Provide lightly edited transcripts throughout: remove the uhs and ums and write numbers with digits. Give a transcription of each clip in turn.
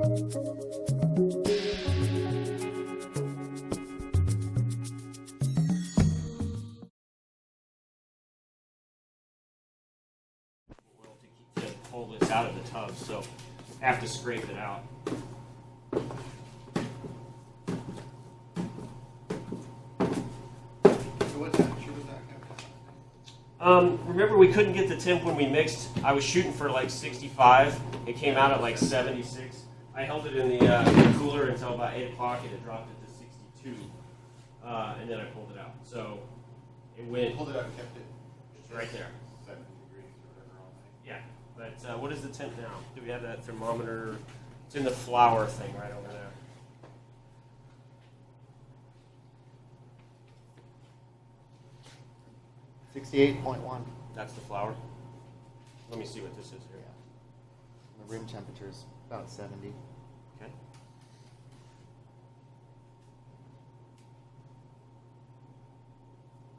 To pull this out of the tub, so I have to scrape it out. Remember we couldn't get the temp when we mixed. I was shooting for like 65. It came out at like 76. I held it in the cooler until about 8 o'clock and it dropped it to 62. And then I pulled it out. So it went. Pulled it out and kept it right there. 70 degrees or whatever all night. Yeah. But what is the temp now? Do we have that thermometer? It's in the flour thing right over there. $68.1. That's the flour. Let me see what this is here. Yeah. The room temperature is about 70. Okay.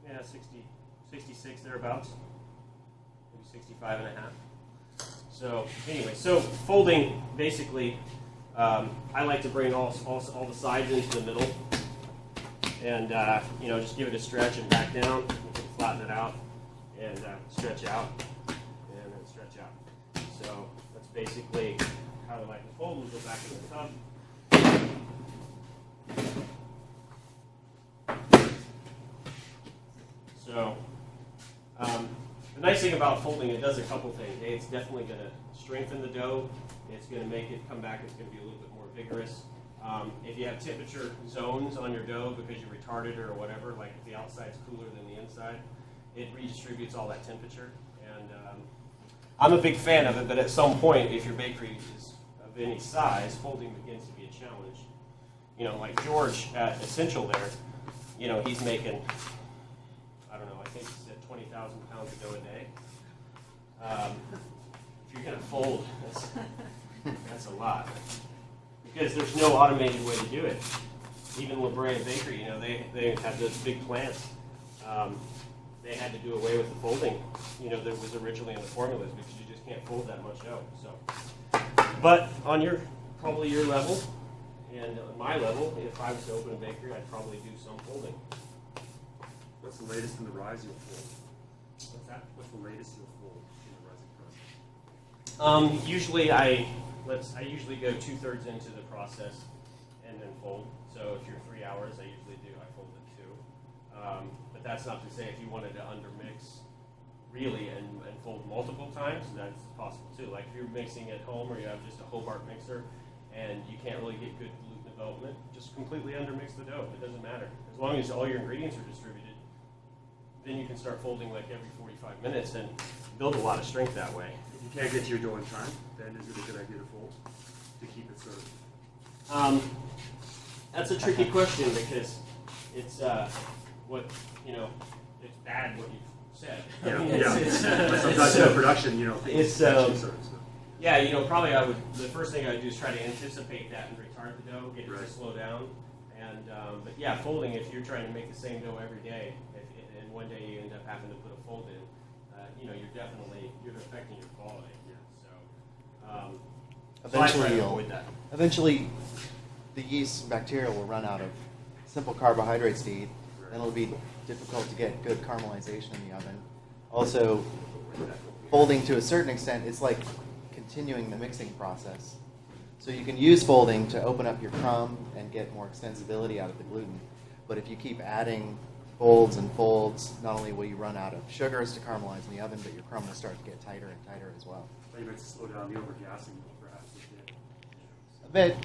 Yeah, 66 thereabouts. Maybe 65 and a half. So anyway, so folding basically, I like to bring all the sides into the middle, and just give it a stretch and back down. Flatten it out and stretch out, and then stretch out. So that's basically how I like to fold. We'll go back in the tub. So the nice thing about folding, it does a couple things. It's definitely going to strengthen the dough. It's going to make it come back. It's going to be a little bit more vigorous. If you have temperature zones on your dough because you retarded or whatever, like if the outside's cooler than the inside, it redistributes all that temperature. And I'm a big fan of it, but at some point, if your bakery is of any size, folding begins to be a challenge. Like George at Essential there, he's making, I don't know, I think he said 20,000 pounds of dough a day. If you're going to fold, that's a lot. Because there's no automated way to do it. Even La Brea Bakery, they have those big plants. They had to do away with the folding, that was originally in the formulas because you just can't fold that much dough. So, but on probably your level, and on my level, if I was to open a bakery, I'd probably do some folding. What's the latest in the rise you'll fold? What's that? What's the latest you'll fold in the rising process? Usually I usually go 2/3 into the process and then fold. So if you're 3 hours, I usually fold it 2. But that's not to say if you wanted to undermix really and fold multiple times, that's possible too. Like if you're mixing at home or you have just a Hobart mixer and you can't really get good gluten development, just completely undermix the dough. It doesn't matter. As long as all your ingredients are distributed, then you can start folding like every 45 minutes and build a lot of strength that way. If you can't get to your dough in time, then is it a good idea to fold to keep it sort of? That's a tricky question because it's it's bad what you said. But sometimes in production, it's yeah, probably the first thing I would do is try to anticipate that and retard the dough, get it to slow down, and but yeah, folding. If you're trying to make the same dough every day, and one day you end up having to put a fold in, you're affecting your quality. So eventually the yeast and bacteria will run out of simple carbohydrates to eat, and it'll be difficult to get good caramelization in the oven. Also, folding to a certain extent, it's like continuing the mixing process. So you can use folding to open up your crumb and get more extensibility out of the gluten. But if you keep adding folds and folds, not only will you run out of sugars to caramelize in the oven, but your crumb will start to get tighter and tighter as well. You might slow down the overgassing, perhaps. A bit.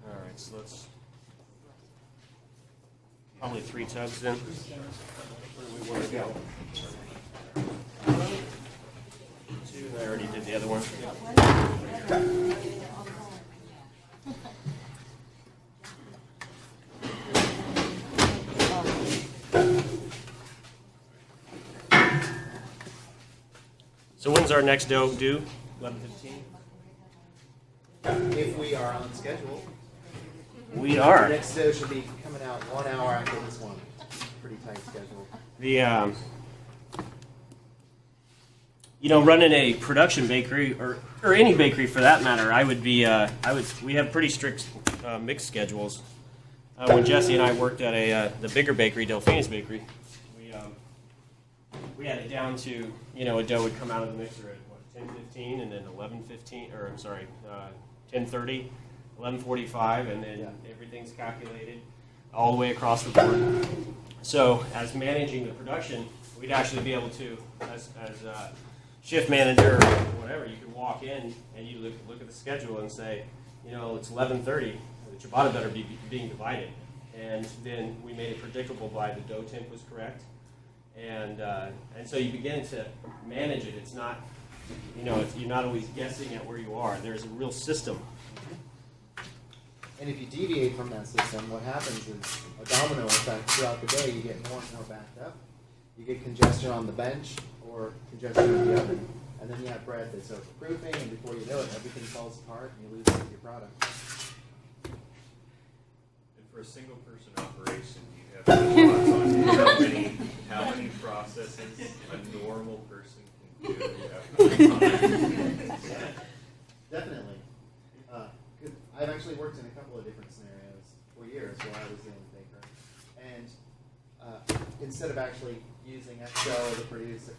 all right, so let's probably 3 tubs then. Where do we want to go? 2. I already did the other one. So when's our next dough due? 11:15? If we are on schedule. We are. The next dough should be coming out 1 hour after this one. Pretty tight schedule. The running a production bakery or any bakery for that matter, we have pretty strict mix schedules. When Jesse and I worked at the bigger bakery, Delphina's Bakery, we had it down to, a dough would come out of the mixer at 10:15 and then 11:15, or I'm sorry, 10:30, 11:45, and then everything's calculated all the way across the board. So as managing the production, we'd actually be able to, as shift manager or whatever, you could walk in and you look at the schedule and say, it's 11:30, the ciabatta better be being divided. And then we made it predictable by the dough temp was correct. And so you begin to manage it. It's not, you're not always guessing at where you are. There's a real system. And if you deviate from that system, what happens is a domino effect throughout the day. You get more and more backed up. You get congestion on the bench or congestion in the oven. And then you have bread that's overproofing, and before you know it, everything falls apart and you lose your product. And for a single person operation, do you have any thoughts on how many processes a normal person can do? Definitely. 'Cause I've actually worked in a couple of different scenarios for years while I was the only baker. And instead of actually using Excel to produce a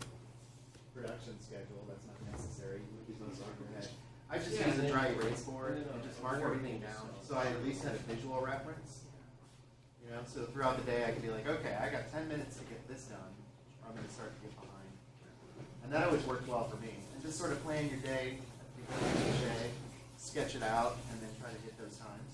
production schedule, that's not necessary. You can use it in your head. I just use a dry erase board and just mark everything down, so I at least had a visual reference. So throughout the day I could be like, okay, I got 10 minutes to get this done, or I'm going to start to get behind. And that always worked well for me. And just sort of plan your day at the beginning of each day, sketch it out, and then try to hit those times.